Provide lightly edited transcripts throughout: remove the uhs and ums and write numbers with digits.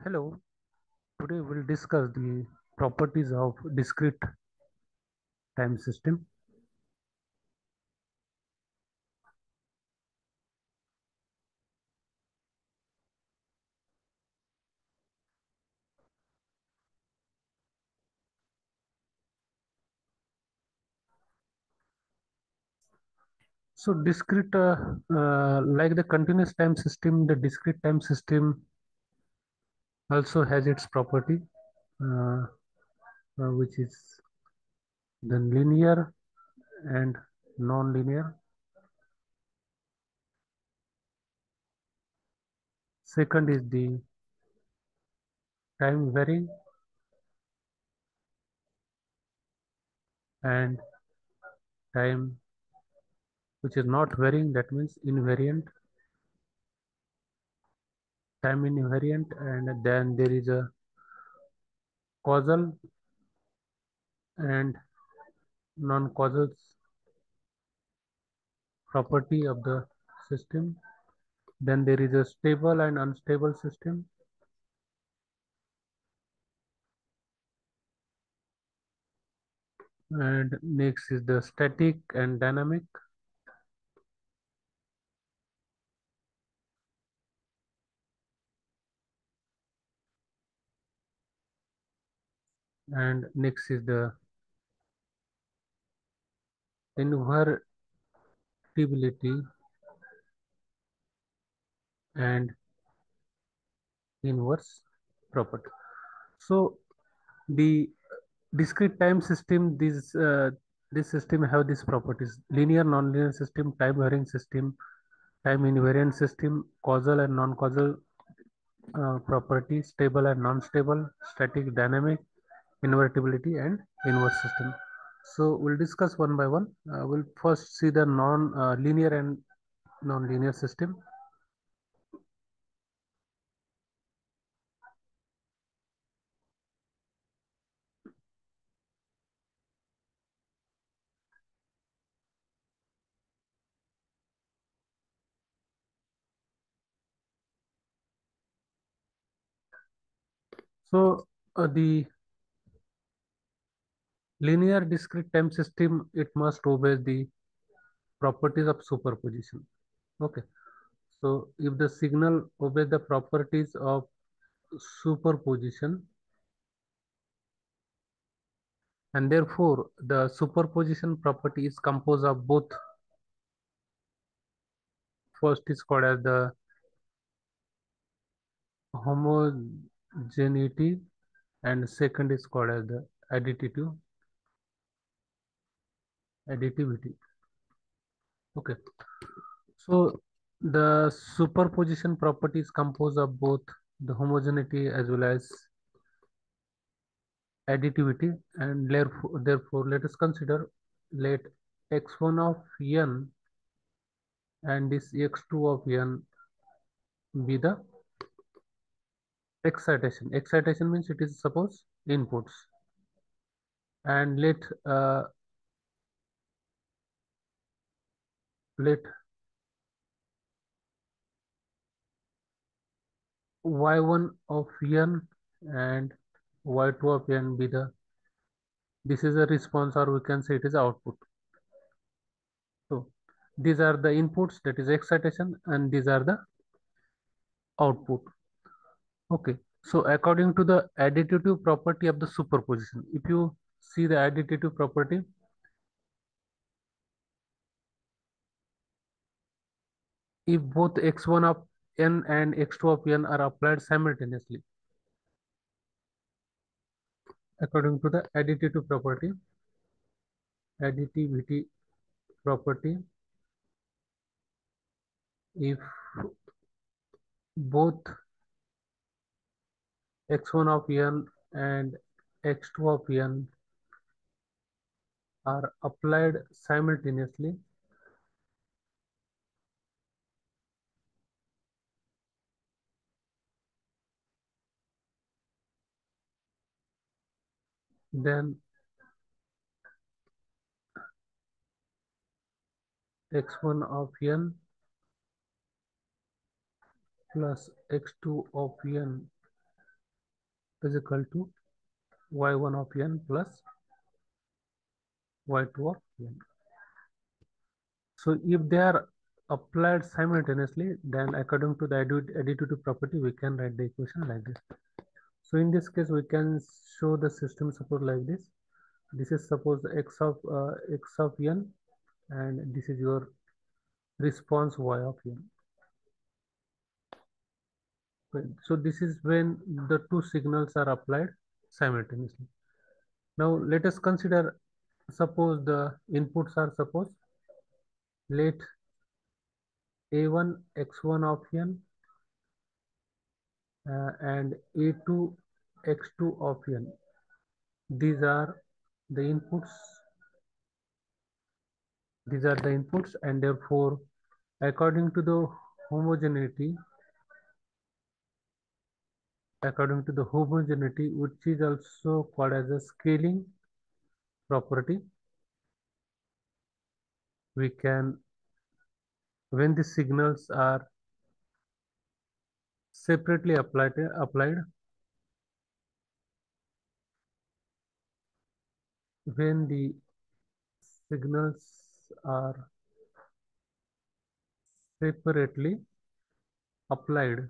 Hello, today we'll discuss the properties of discrete time system. So discrete, like the continuous time system, the discrete time system also has its property, uh, which is the linear and non-linear. Second is the time varying and time which is not varying, that means invariant, time invariant, and then there is a causal and non-causal property of the system. Then there is a stable and unstable system. And next is the static and dynamic. And next is the invertibility and inverse property. So the discrete time system, this system have these properties: linear, nonlinear system, time varying system, time invariant system, causal and non-causal property, stable and non-stable, static, dynamic, invertibility, and inverse system. So we'll discuss one by one. We'll first see the non-linear and non-linear system. So the linear discrete time system, it must obey the properties of superposition. Okay. So if the signal obeys the properties of superposition, and therefore the superposition property is composed of both. First is called as the homogeneity, and second is called as the additivity. Okay. So the superposition property is composed of both the homogeneity as well as additivity, and therefore let us consider, let x1 of n and this x2 of n be the excitation. Excitation means it is suppose inputs, and let y1 of n and y2 of n be the, this is a response, or we can say it is output. So these are the inputs, that is excitation, and these are the output. Okay. So according to the additive property of the superposition, if you see the additive property, if both x1 of n and x2 of n are applied simultaneously, according to the additivity property, if both x1 of n and x2 of n are applied simultaneously, then x1 of n plus x2 of n is equal to y1 of n plus y2 of n. So if they are applied simultaneously, then according to the additivity property, we can write the equation like this. So in this case, we can show the system support like this. This is suppose x of n, and this is your response y of n. So this is when the two signals are applied simultaneously. Now let us consider, suppose the inputs are, suppose let a1 x1 of n and a2 x2 of n. These are the inputs. These are the inputs, and therefore, according to the homogeneity, which is also called as a scaling property, we can, when the signals are separately applied, when the signals are separately applied,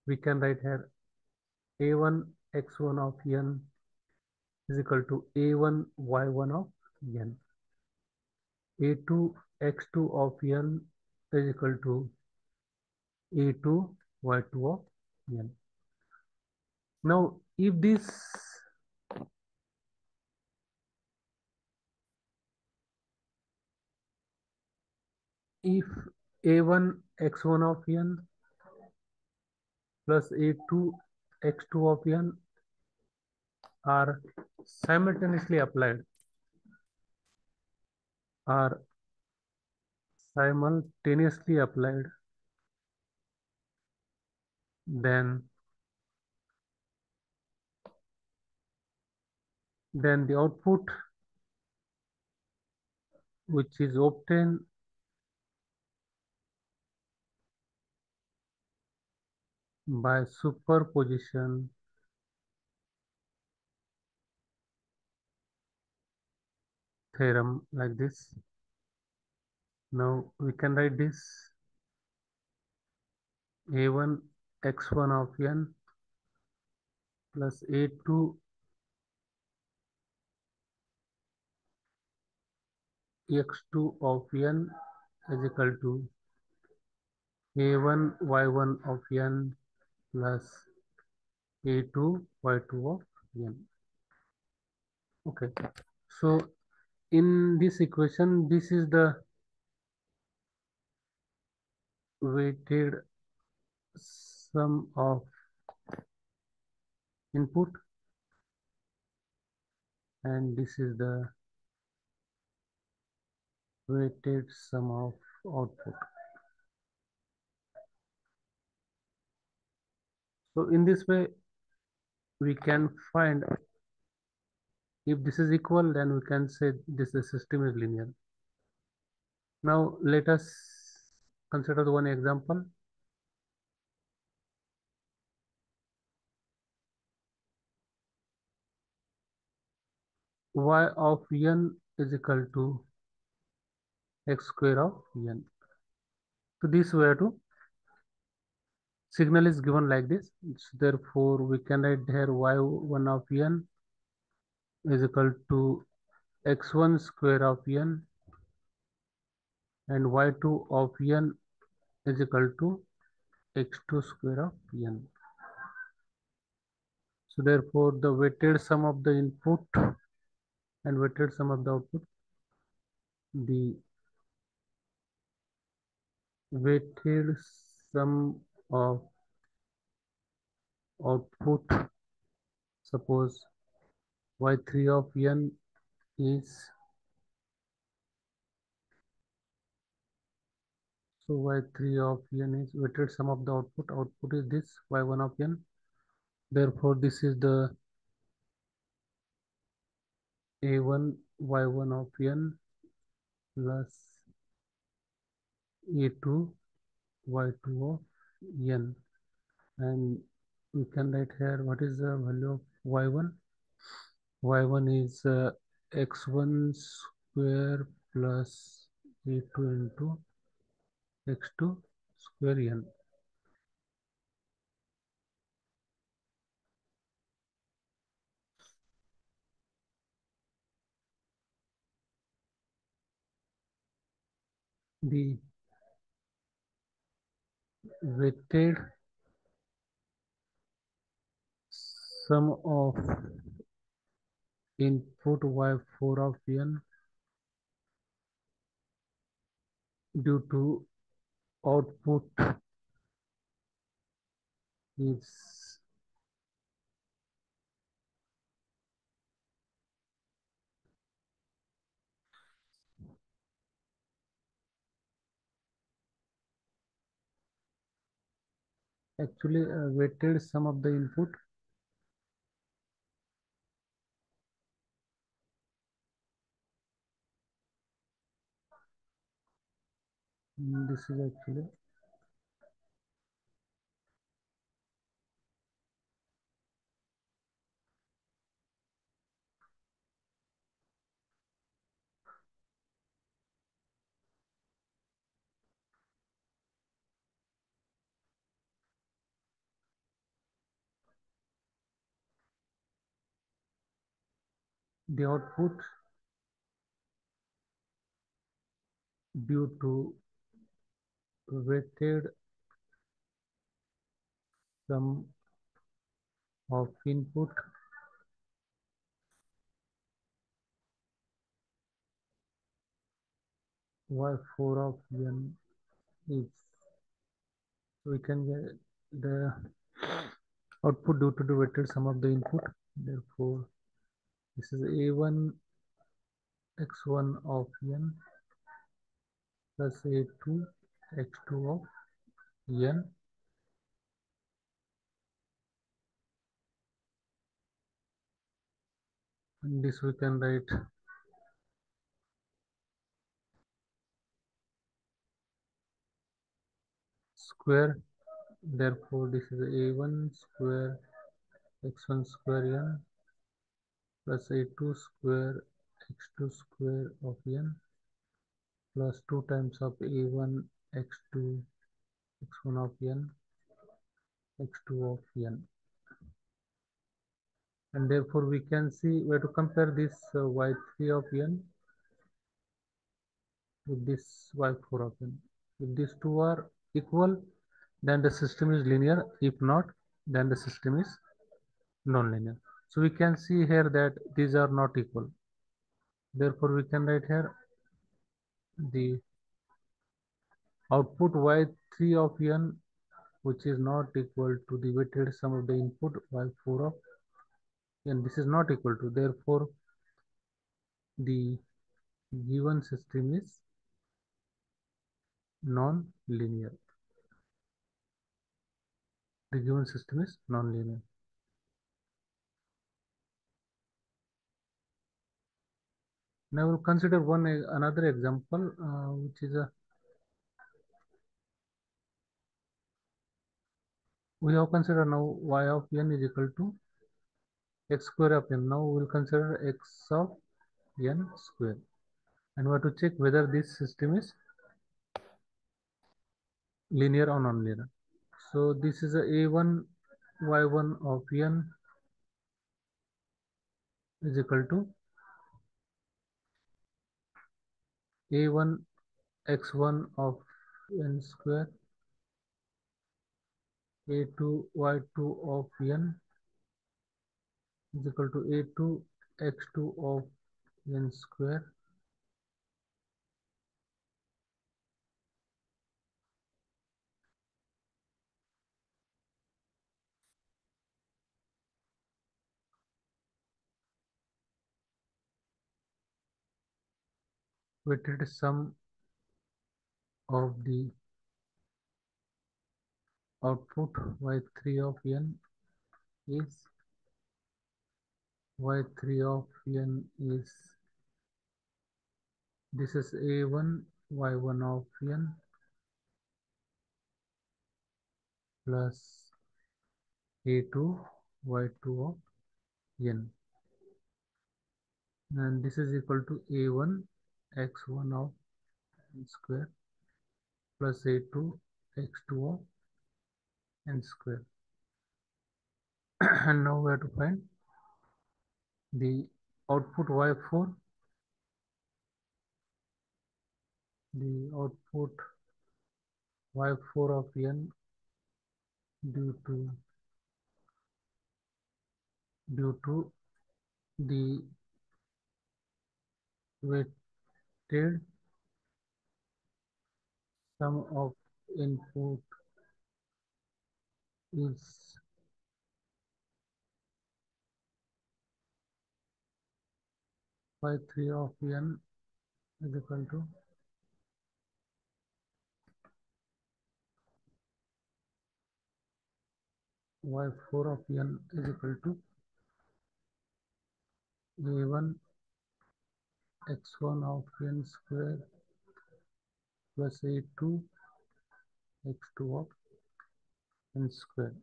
we can write here a1 x1 of n is equal to a1 y1 of n. a2 x2 of n is equal to a2 y2 of n. Now, if a1 x1 of n plus a2 x2 of n are simultaneously applied, are simultaneously applied, then the output which is obtained by superposition theorem like this. Now we can write this a1 x1 of n plus a2 x2 of n is equal to a1 y1 of n plus a2 y2 of n. Okay, so in this equation, this is the weighted sum of input, and this is the weighted sum of output. So in this way, we can find if this is equal, then we can say this system is linear. Now let us consider one example. Y of n is equal to x square of n. So this way to signal is given like this. So therefore, we can write here y1 of n is equal to x1 square of n and y2 of n is equal to x2 square of n. So therefore, the weighted sum of the input and weighted sum of the output, the weighted sum of output, suppose y3 of n is, so y3 of n is weighted sum of the output is this y1 of n. Therefore, this is the a1 y1 of n plus a2 y2 of n, and we can write here what is the value of y1. Y1 is x1 square plus a2 into x2 square n. The weighted sum of input y4 of n due to output is actually weighted sum of the input. This is actually the output due to weighted sum of input y4 of n is, we can get the output due to the weighted sum of the input. Therefore, this is a1 x1 of n plus a2 x2 of n, and this we can write square. Therefore, this is a1 square x1 square n plus a2 square x2 square of n plus 2 times of a1 x2 x1 of n x2 of n. And therefore we can see where to compare this y3 of n with this y4 of n. If these two are equal, then the system is linear. If not, then the system is nonlinear. So we can see here that these are not equal. Therefore we can write here the output y3 of n, which is not equal to the weighted sum of the input y4 of n. This is not equal to, therefore the given system is non-linear. The given system is non-linear. Now we'll consider another example, which is we have considered now y of n is equal to x square of n. Now we'll consider x of n square, and we have to check whether this system is linear or non-linear. So this is a a1 y1 of n is equal to a1 x1 of n square a2 y2 of n is equal to a2 x2 of n square weighted sum of the output y3 of n is y3 of n is, this is a1 y1 of n plus a2 y2 of n, and this is equal to a1 x1 of n square plus a2 x2 of n square. And now we have to find the output y4, the output y4 of n due to the weighted sum of input is y3 of n is equal to y4 of n is equal to a1 x1 of n square plus a2 x2 of n square,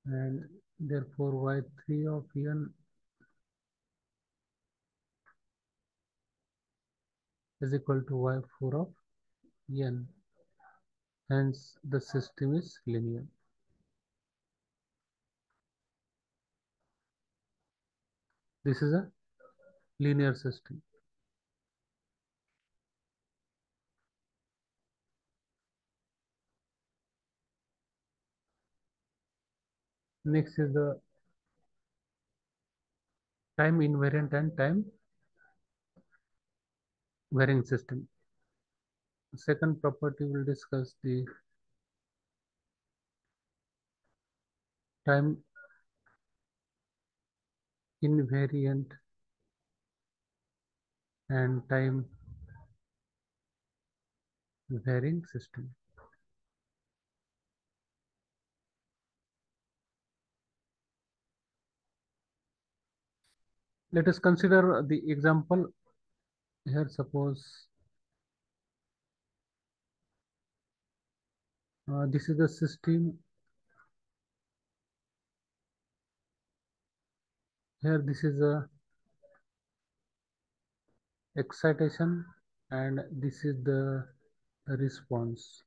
and therefore y3 of n is equal to y4 of n. Hence the system is linear. This is a linear system. Next is the time invariant and time varying system. Second property will discuss the time invariant and time varying system. Let us consider the example here. Suppose this is the system. Here this is a excitation and this is the response.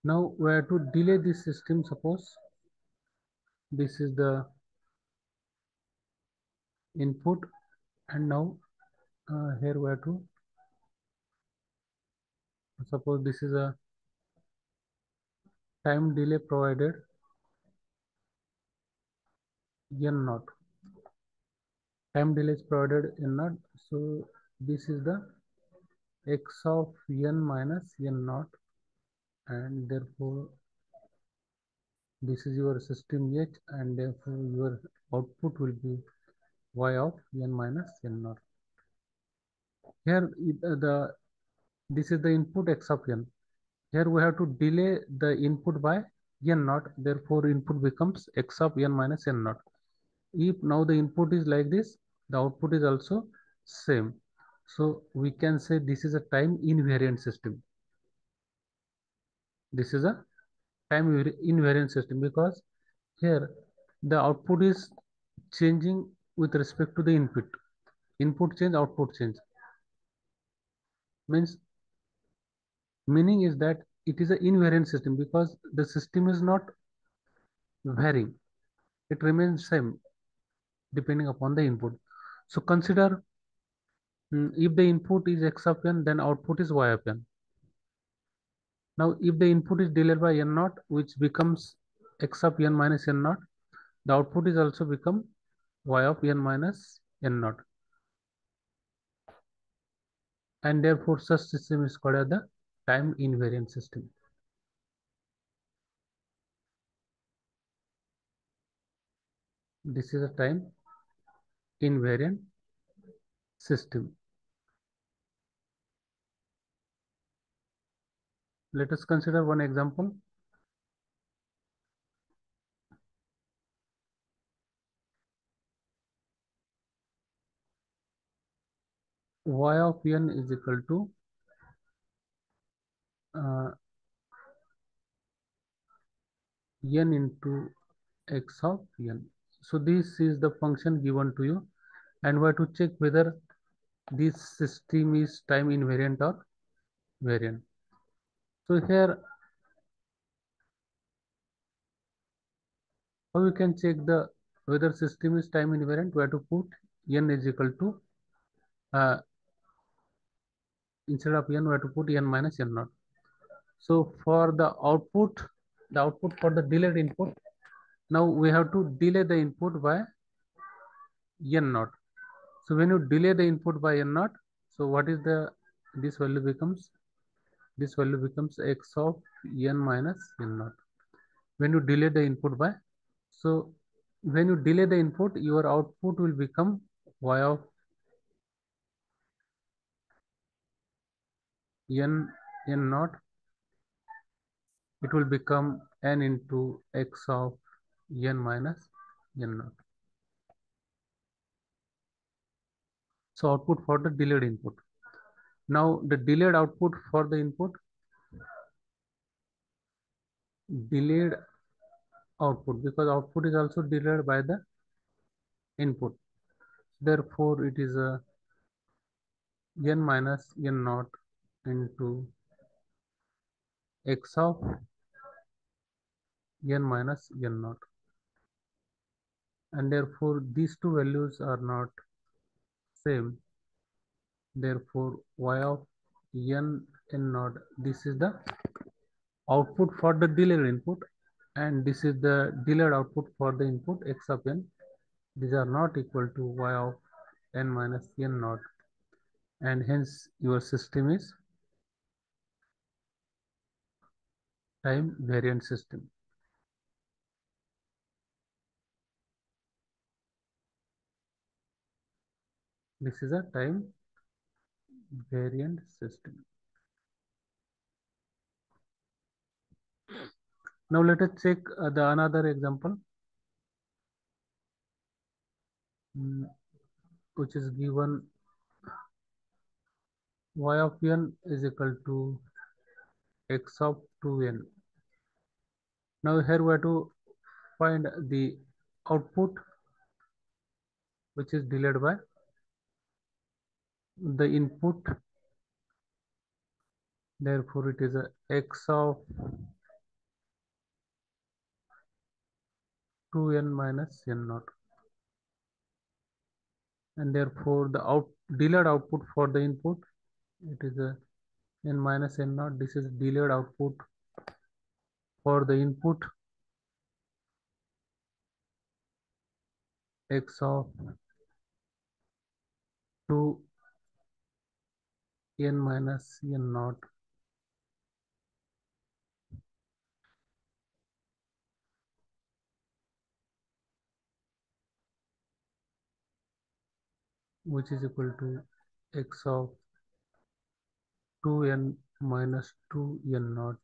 Now we have to delay this system. Suppose this is the input, and now here we have to suppose this is a time delay provided n naught. Time delay is provided n naught. So this is the x of n minus n naught, and therefore this is your system H, and therefore your output will be y of n minus n naught. Here this is the input x of n. Here we have to delay the input by n naught, therefore input becomes x of n minus n naught. If now the input is like this, the output is also same. So we can say this is a time invariant system. This is a time invariant system because here the output is changing with respect to the input. Input change, output change. Meaning is that it is an invariant system because the system is not varying. It remains same depending upon the input. So consider if the input is x of n, then output is y of n. Now if the input is delayed by n naught, which becomes x of n minus n naught, the output is also become y of n minus n naught. And therefore such system is called as the time invariant system. This is a time invariant system. Let us consider one example. Y of n is equal to uh, n into x of n. So this is the function given to you, and we have to check whether this system is time invariant or variant. So here, how we can check the whether system is time invariant? We have to put n is equal to uh, instead of n, we have to put n minus n naught. So for the output for the delayed input, now we have to delay the input by n naught. So when you delay the input by n naught, so what is the this value becomes x of n minus n naught. When you delay the input by, so when you delay the input, your output will become y of n naught. It will become n into x of n minus n naught. So output for the delayed input. Now the delayed output for the input, delayed output, because output is also delayed by the input. Therefore, it is a n minus n naught into x of n minus n naught, and therefore these two values are not same. Therefore, y of n naught, this is the output for the delayed input, and this is the delayed output for the input x of n. These are not equal to y of n minus n naught, and hence your system is time variant system. This is a time variant system. Now let us check the another example, which is given y of n is equal to x of 2n. Now here we have to find the output which is delayed by the input. Therefore, it is a x of 2n minus n naught, and therefore the delayed output for the input, it is a n minus n naught. This is delayed output for the input x of 2n minus n naught, which is equal to x of 2n minus 2n naught,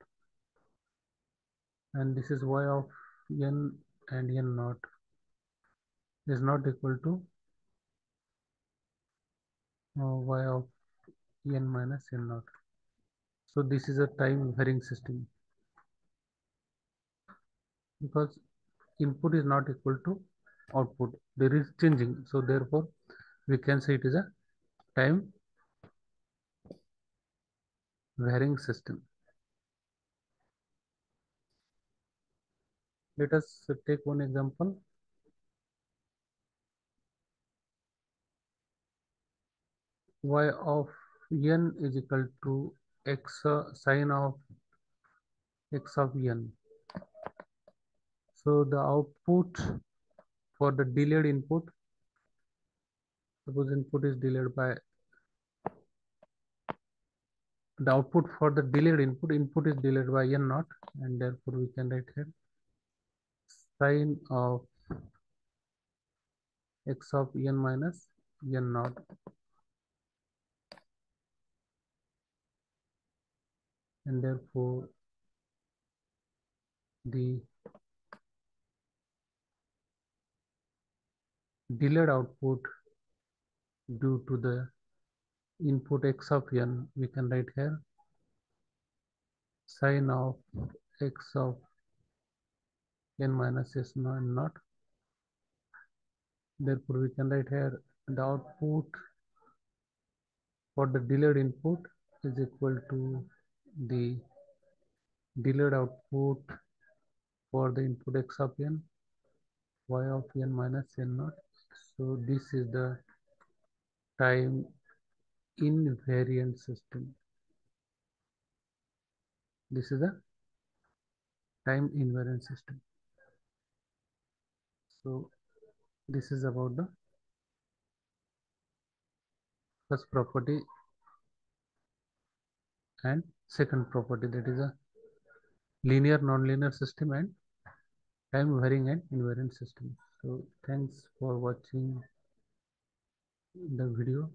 and this is y of n and n naught is not equal to y of n minus n naught. So this is a time varying system because input is not equal to output. There is changing. So therefore, we can say it is a time varying system. Let us take one example. Y of n is equal to x sine of x of n. So the output for the delayed input, suppose input is delayed by the output for the delayed input is delayed by n naught, and therefore we can write here sine of x of n minus n naught, and therefore the delayed output due to the input x of n, we can write here sine of x of n minus s naught. Therefore, we can write here the output for the delayed input is equal to the delayed output for the input x of n, y of n minus n naught. So this is the time invariant system. This is a time invariant system. So this is about the first property and second property, that is a linear nonlinear system and time varying and invariant system. So thanks for watching the video.